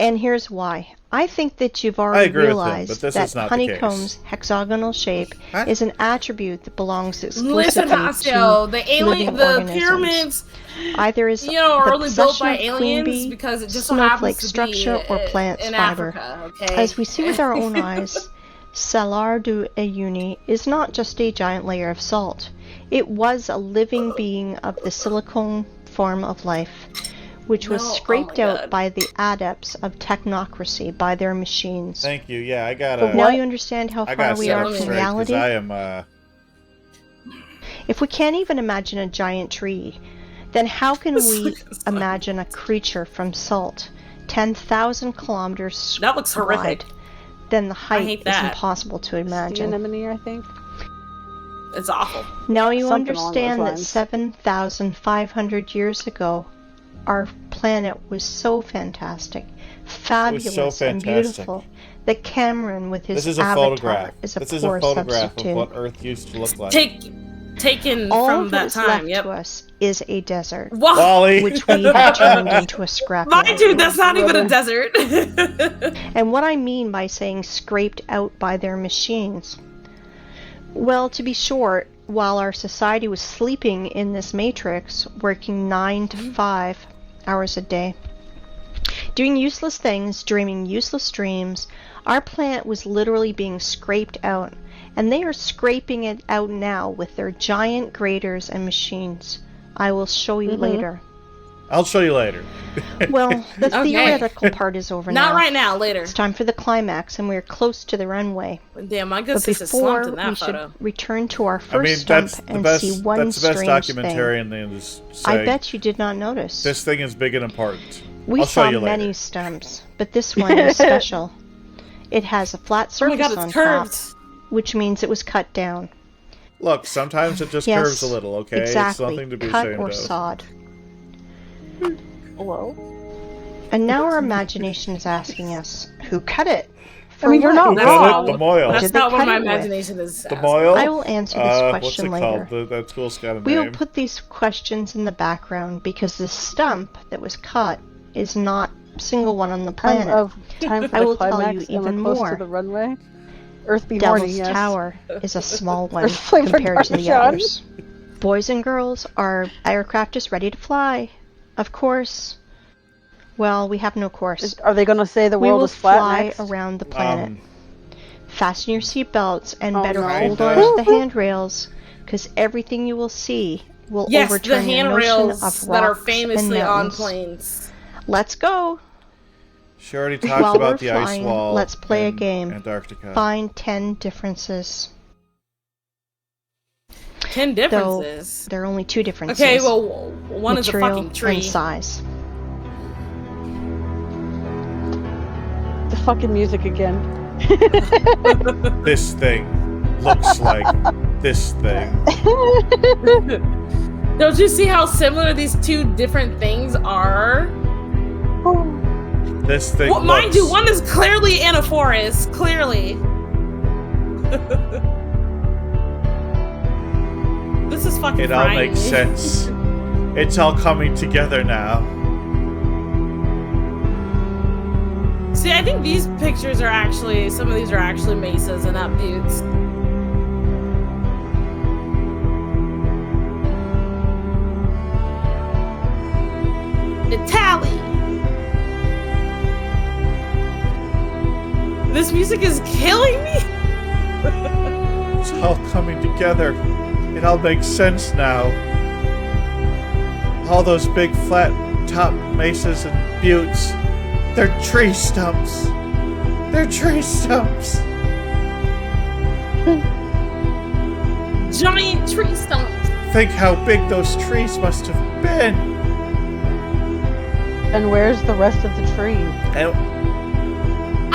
And here's why. I think that you've already agree with him, realized but this that is not the case. honeycomb's hexagonal shape Huh? is an attribute that belongs exclusively Listen, Hasio, to the alien, living the organisms. pyramids, Either is you know, are the only built possession by of queen aliens bee, because it just so snowflake happens to structure, be or plant in fiber. Africa, okay? As we see with our own eyes, Salar de Uyuni is not just a giant layer of salt. It was a living being of the silicone form of life, which was scraped out by the adepts of technocracy, by their machines. Thank you. Yeah, I got But now you understand how far we are from reality? I am, If we can't even imagine a giant tree, then how can we imagine a creature from salt, 10,000 kilometers that looks horrific. wide? Then the height hate is that. impossible to imagine. Anemone, I think. It's awful. Now you understand that 7,500 years ago, our planet was so fantastic, fabulous, and beautiful that Cameron, with his avatar, is a poor substitute. Of what Earth used to look like. Taken all from that time. Left to us is a desert, which we have turned into a scrap. Mind you, that's not even a desert. And what I mean by saying scraped out by their machines, well, to be short, while our society was sleeping in this matrix, working 9 to 5 hours a day, doing useless things, dreaming useless dreams, our planet was literally being scraped out. And they are scraping it out now with their giant graders and machines. I will show you later. I'll show you later. Well, the theoretical part is over now. Not right now, later. It's time for the climax, and we're close to the runway. Damn, my good sis is slumped in that photo. Should return to our first stump and see one strange thing. That's the best documentarian thing to say. I bet you did not notice. This thing is big and important. We saw many stumps, but this one is special. It has a flat surface on top, which means it was cut down. Look, sometimes it just curves a little, okay? Exactly. It's nothing to be cut ashamed or of. sawed. Hello? And now our imagination is asking us, who cut it? I mean, you're not wrong. The Moyle. That's not what my imagination is. The Moyle? I will answer this question later. What's it called? That school's got a name. We will put these questions in the background because the stump that was cut is not a single one on the planet. Time for I will the tell you climax, even close more. to the runway. Earth be Devil's horny, yes. Tower is a small one Flavored compared to the Parmesan. others. Boys and girls, our aircraft is ready to fly. Of course. Well, we have no course. Are they going to say the world is flat next? We will fly around the planet. Fasten your seatbelts and better no. hold on to the handrails, because everything you will see will overturn your notion of rocks that are famously and on mountains. Planes. Let's go. She already talked about the flying, ice wall. Let's play a game. Antarctica. Find 10 differences. 10 differences? Though there are only 2 differences. Okay, well, one is a fucking tree. And size. The fucking music again. This thing looks like this thing. Don't you see how similar these 2 different things are? This thing well, mind you, one is clearly in a forest. Clearly. This is fucking It all makes sense. It's all coming together now. See, I think these pictures are actually, some of these are actually mesas and not buttes. Italy. This music is killing me. It's all coming together. It all makes sense now. All those big flat top mesas and buttes, they're tree stumps. They're tree stumps. Giant tree stumps. Think how big those trees must have been. And where's the rest of the tree?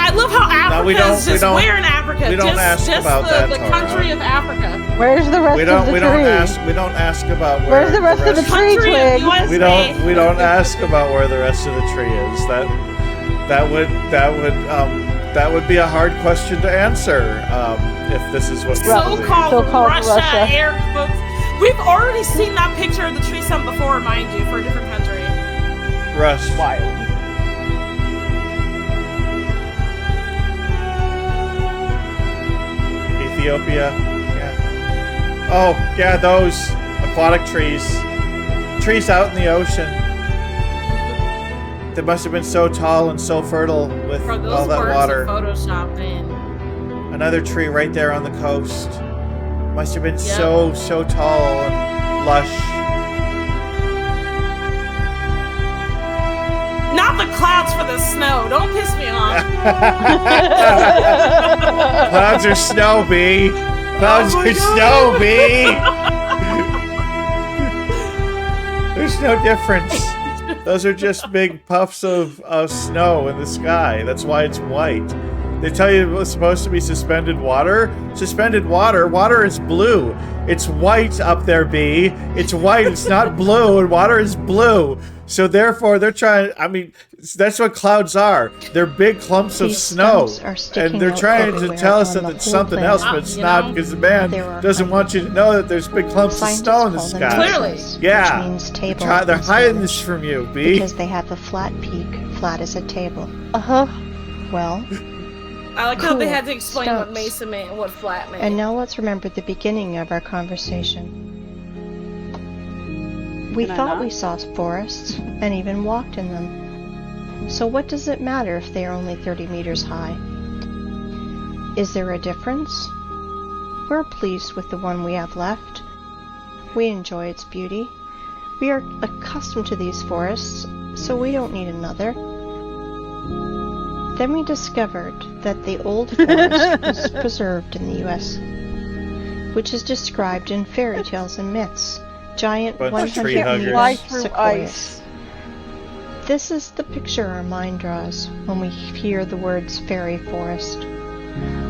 I love how Africa is just where in Africa? We don't ask about that, the country of Africa. Where's the rest of the tree? We don't ask about where. Where's the rest of the tree, Twig? We don't ask about where the rest of the tree is. That would be a hard question to answer if this is what you believe. So-called Russia air quotes. We've already seen that picture of the tree stump before, mind you, for a different country. Rush. Wild. Ethiopia. Yeah. Oh, yeah, those aquatic trees. Trees out in the ocean. They must have been so tall and so fertile with all that water. Photoshopped in. Another tree right there on the coast. Must have been so tall and lush. Not the clouds for the snow. Don't piss me off. Clouds are snow, Bea. Clouds are snow, Bea. There's no difference. Those are just big puffs of snow in the sky. That's why it's white. They tell you it's supposed to be suspended water. Suspended water. Water is blue. It's white up there, Bea. It's white. It's not blue, and water is blue. So therefore, they're trying. I mean, that's what clouds are. They're big clumps of snow, and they're trying to tell us that it's something else, but it's not, because the man doesn't want you to know that there's big clumps of snow in the sky. Clearly, yeah. Which means table. They're hiding this from you, Bea. Because they have a flat peak, flat as a table. Well. I like how they had to explain what mesa meant and what flat meant. And now let's remember the beginning of our conversation. We thought we saw forests and even walked in them. So what does it matter if they are only 30 meters high? Is there a difference? We're pleased with the one we have left. We enjoy its beauty. We are accustomed to these forests, so we don't need another. Then we discovered that the old forest was preserved in the U.S., which is described in fairy tales and myths. Giant 100-meter sequoias. This is the picture our mind draws when we hear the words fairy forest.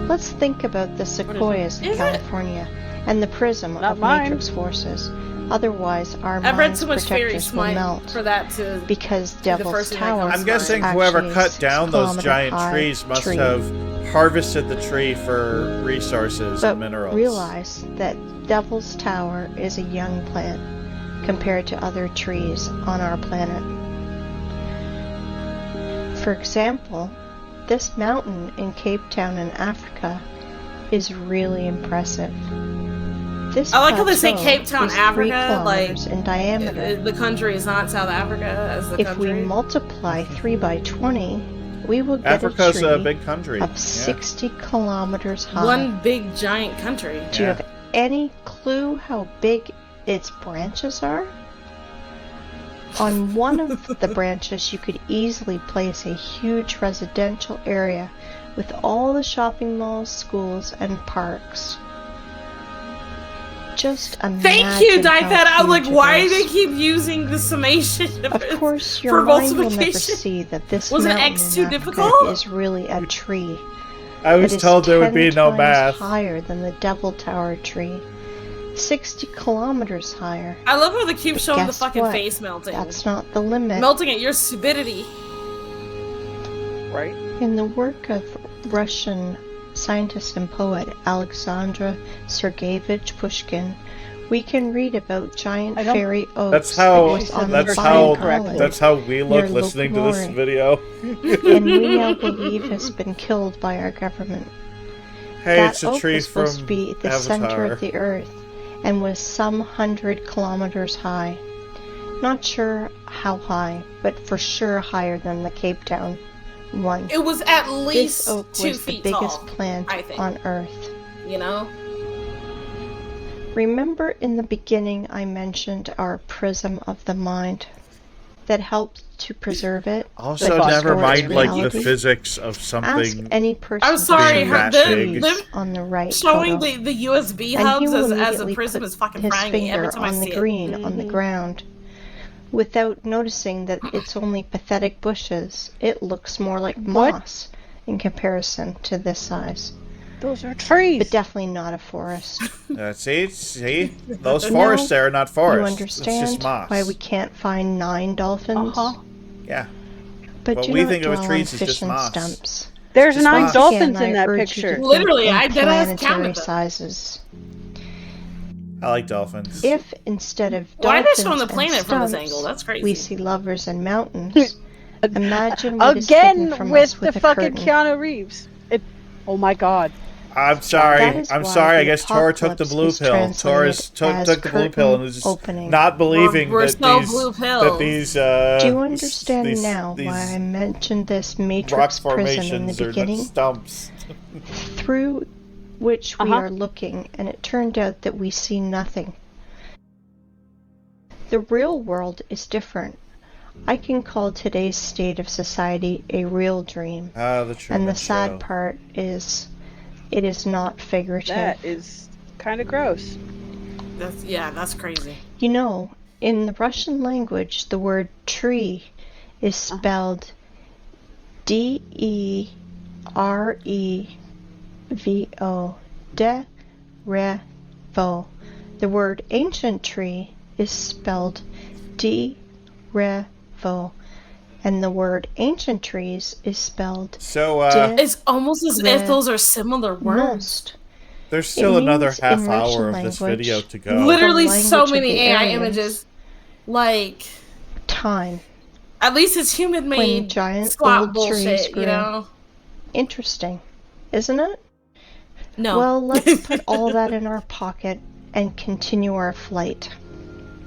Let's think about the sequoias in California and the prism of matrix forces. Otherwise, our mind's protectors will melt for that to because Devil's Tower. I'm guessing whoever cut down those giant trees must have harvested the tree for resources and minerals. Realize that Devil's Tower is a young plant compared to other trees on our planet. For example, this mountain in Cape Town in Africa is really impressive. This I like how they say Cape Town, Africa, like in diameter. The country is not South Africa as the country. If we multiply 3 by 20, we will get Africa's a big country of 60 kilometers high. One big giant country. Do you have any clue how big its branches are? On one of the branches, you could easily place a huge residential area with all the shopping malls, schools, and parks. Just imagine. Thank you, Diepad. I was like, why do they keep using the summation of course, your mind will never see that this was mountain X too in difficult? is really a tree. I was told there would be no math. Higher than the Devil Tower tree. 60 kilometers higher. I love how they keep showing the fucking what? face melting. That's not the limit. Melting at your stupidity. Right. In the work of Russian scientist and poet Alexander Sergeyevich Pushkin, we can read about giant fairy oaks. That's how we look listening to this video. And we now believe has been killed by our government. Hey, that it's a oak tree was from supposed to be the Avatar. center of the earth and was some 100 kilometers high. Not sure how high, but for sure higher than the Cape Town one. It was at least this oak 2 was feet the biggest tall, plant I think. on Earth. You know? Remember in the beginning I mentioned our prism of the mind that helped to preserve it? Also, never mind like the physics of something. Ask any person. I'm sorry, on the right showing photo, the USB hubs as a prism is fucking frightening me every time I see it. His finger on the green on the ground. Without noticing that it's only pathetic bushes, it looks more like moss in comparison to this size. Those are trees. But definitely not a forest. See? Those forests there are not forests. You understand it's just moss. why we can't find 9 dolphins? Yeah. But what do we not think of as dwell trees on is fish just and moss. stumps. There's just 9 moss. dolphins in I that urge you to picture. think Literally, in I did ask planetary count them. sizes. I like dolphins. If instead of Why are they dolphins showing the and planet from this stumps, angle? That's crazy. we see lovers and mountains, imagine what is hidden Again from with us with the a fucking curtain. Keanu Reeves. Oh my god. I'm sorry. That is why I the guess Tora took the blue apocalypse is pill. Tora translated took the blue pill and was opening. not believing We're that so these blue pills. Do you understand now these why I mentioned this rock matrix prism in the formations are beginning? just stumps. Through which we are looking, and it turned out that we see nothing. The real world is different. I can call today's state of society a real dream. The Truman And the sad Show. part is, it is not figurative. That is kind of gross. That's crazy. You know, in the Russian language, the word tree is spelled D-E-R-E-V. R-E-V-O. De-re-vo. The word ancient tree is spelled D-re-vo. And the word ancient trees is spelled it's almost as if those are similar words. There's still another half hour of this video to go. Literally so many AI images. Like time. At least it's human-made giant squat bullshit, you know? Interesting, isn't it? No. Well, let's put all that in our pocket and continue our flight.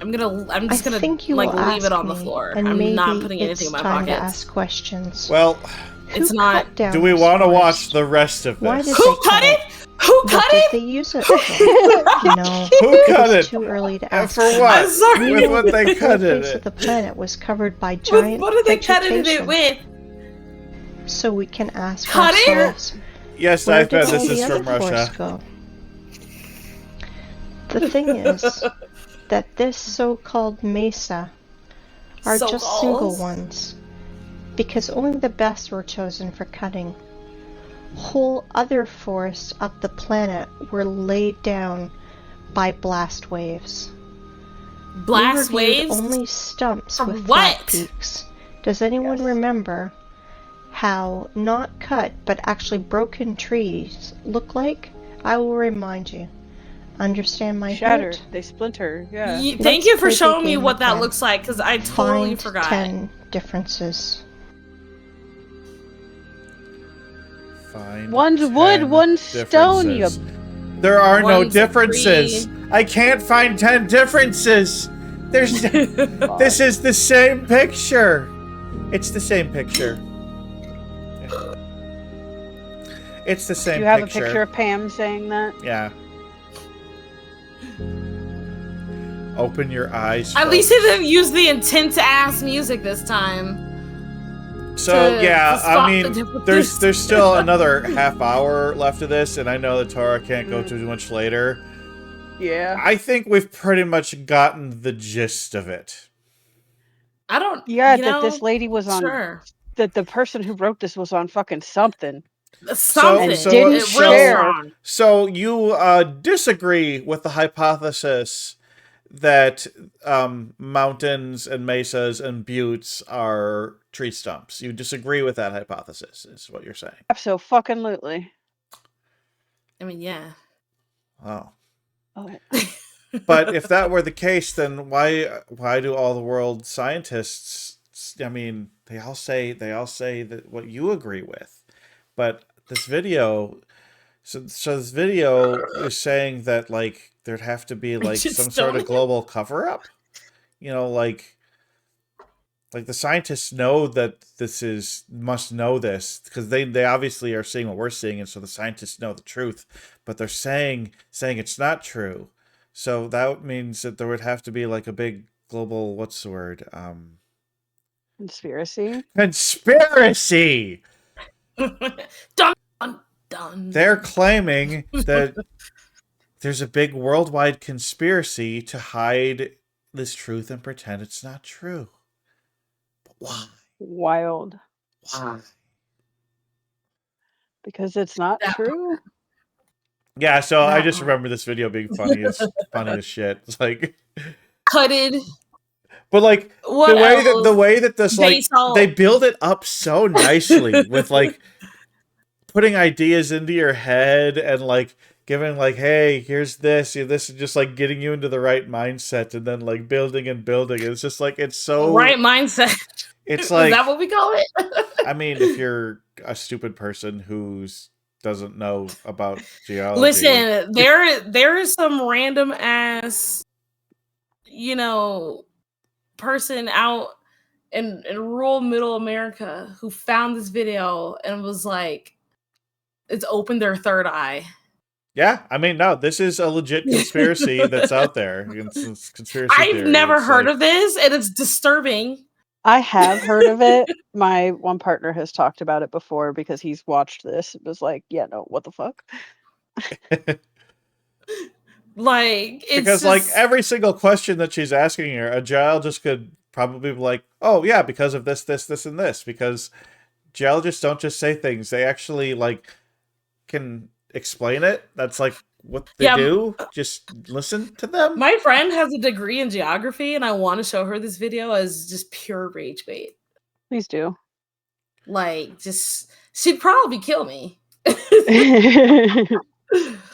I'm just gonna like leave it on the floor. I'm not putting anything in my pockets. To ask questions. Well, it's not. Do we want to watch the rest of this? Who cut it? Who cut it? Did they use it? No. Who cut it? Too early to ask. For what? I'm sorry. With what they cut it? The face of the planet was covered by giant What did they cut it with? So we can ask cut ourselves. Yes, I bet this is from Russia. Go? The thing is that this so-called mesa are just single ones, because only the best were chosen for cutting. Whole other forests of the planet were laid down by blast waves. Blast waves? Only stumps with flat peaks. Does anyone remember how not cut but actually broken trees look like? I will remind you. Understand my shattered. hint? They splinter. Yeah. Thank you for showing me what that looks like, because I totally forgot. 10 differences. One's wood, one's stone. You. There are no differences. I can't find 10 differences. There's. This is the same picture. It's the same picture. It's the same picture. You have a picture of Pam saying that? Yeah. Open your eyes. At least they didn't use the intense-ass music this time. So yeah, I mean, there's still another half hour left of this, and I know that Tora can't go too much later. Yeah. I think we've pretty much gotten the gist of it. I don't. Yeah, that this lady was on. Sure. That the person who wrote this was on fucking something. So you disagree with the hypothesis that mountains and mesas and buttes are tree stumps. You disagree with that hypothesis, is what you're saying. Absolutely. I mean, yeah. Oh. Okay. But if that were the case, then why do all the world scientists? I mean, they all say that what you agree with, but this video. So this video is saying that like there'd have to be like some sort of global cover up. You know, like the scientists know that must know this because they obviously are seeing what we're seeing, and so the scientists know the truth, but they're saying it's not true. So that means that there would have to be like a big global, what's the word? Conspiracy. Conspiracy. Dun, dun, dun. They're claiming that there's a big worldwide conspiracy to hide this truth and pretend it's not true. But why? Wild. Why? Because it's not true. Yeah, so I just remember this video being funny as shit. It's like cutted. But like the way that this like they build it up so nicely with like putting ideas into your head and like giving like, hey, here's this, this is just like getting you into the right mindset, and then like building and building. It's just like it's so right mindset. It's like, is that what we call it? I mean, if you're a stupid person who's doesn't know about geology. Listen, there is some random ass, person out in rural middle America who found this video and was like, it's opened their third eye. Yeah, I mean, no, this is a legit conspiracy that's out there. It's conspiracy I've theory. never heard of this, and it's disturbing. I have heard of it. My one partner has talked about it before because he's watched this. It was like, yeah, no, what the fuck? Like, it's because like every single question that she's asking her, a geologist could probably be like, oh yeah, because of this, and this, because geologists don't just say things; they actually can explain it. That's what they do. Just listen to them. My friend has a degree in geography, and I want to show her this video as just pure rage bait. Please do. She'd probably kill me.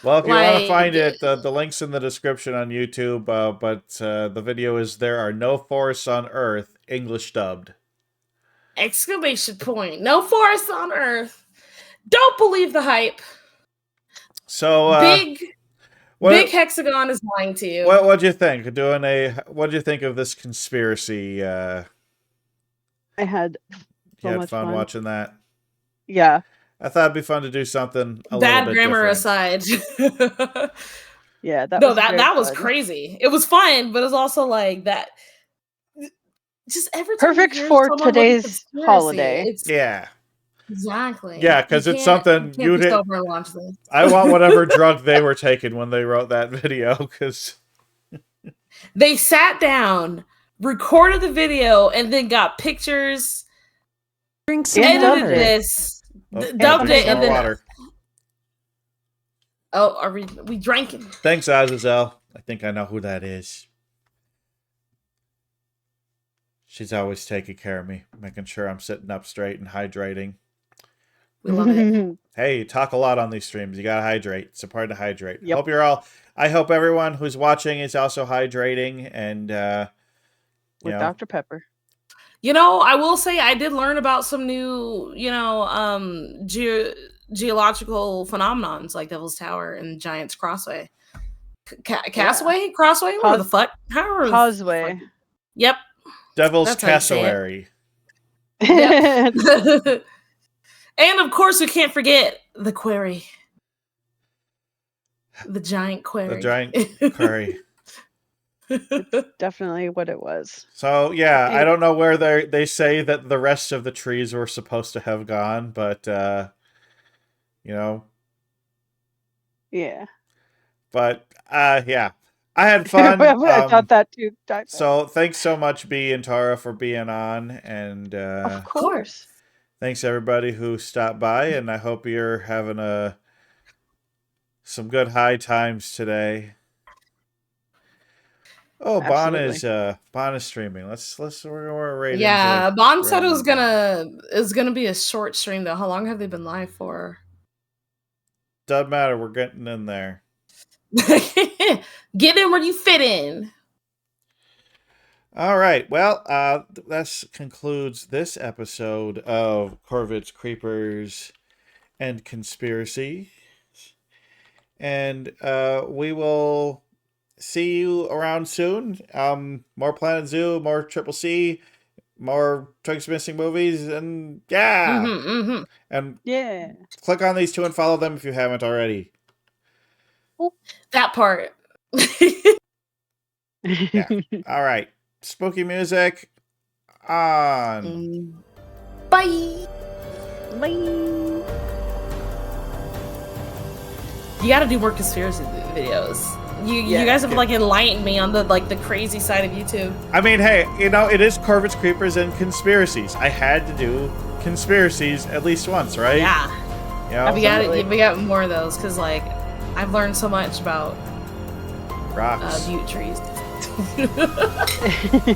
Well, if you want to find it, the link's in the description on YouTube. But the video is "There Are No Forests on Earth," English dubbed. Exclamation point! No forests on Earth. Don't believe the hype. So big hexagon is lying to you. What'd you think? What'd you think of this conspiracy? I had fun watching that. Yeah. I thought it'd be fun to do something a bad little bit grammar different. aside. Yeah, that was crazy. It was fun, but it's also that. Just every time perfect for today's holiday. Yeah. Exactly. Yeah, because it's something you did. I want whatever drug they were taking when they wrote that video, because they sat down, recorded the video, and then got pictures, edited this, dubbed it, and then water. Oh, are we drinking? Thanks, Azazel. I think I know who that is. She's always taking care of me, making sure I'm sitting up straight and hydrating. We love it. Hey, you talk a lot on these streams. You gotta hydrate. It's important to hydrate. Yep. I hope everyone who's watching is also hydrating and with Dr. Pepper. I will say I did learn about some new, geological phenomenons like Devil's Tower and Giant's Crossway. Causeway? Crossway? What the fuck? Causeway. Yep. Devil's Cassowary. Yep. And of course, we can't forget the quarry. The giant quarry. The giant quarry. Definitely what it was. So, yeah, I don't know where they say that the rest of the trees were supposed to have gone, but, Yeah. But, yeah. I had fun. I thought that too. So, thanks so much, Bea and Tora, for being on. And of course. Thanks, everybody who stopped by. And I hope you're having some good high times today. Oh, Bon is streaming. We're right. Yeah, Bon said it was gonna be a short stream though. How long have they been live for? Doesn't matter. We're getting in there. Get in where you fit in. All right. Well, that concludes this episode of Corvids Creepers and Conspiracies, and we will see you around soon. More Planet Zoo, more Triple C, more Twigs Missing movies, and yeah. And yeah. Click on these two and follow them if you haven't already. That part. Yeah. All right. Spooky music on. Bye. Bye. You got to do more conspiracy videos. You guys have enlightened me on the crazy side of YouTube. I mean, hey, it is Corvids Creepers and Conspiracies. I had to do conspiracies at least once, right? Yeah. We got more of those because I've learned so much about rocks, butte trees.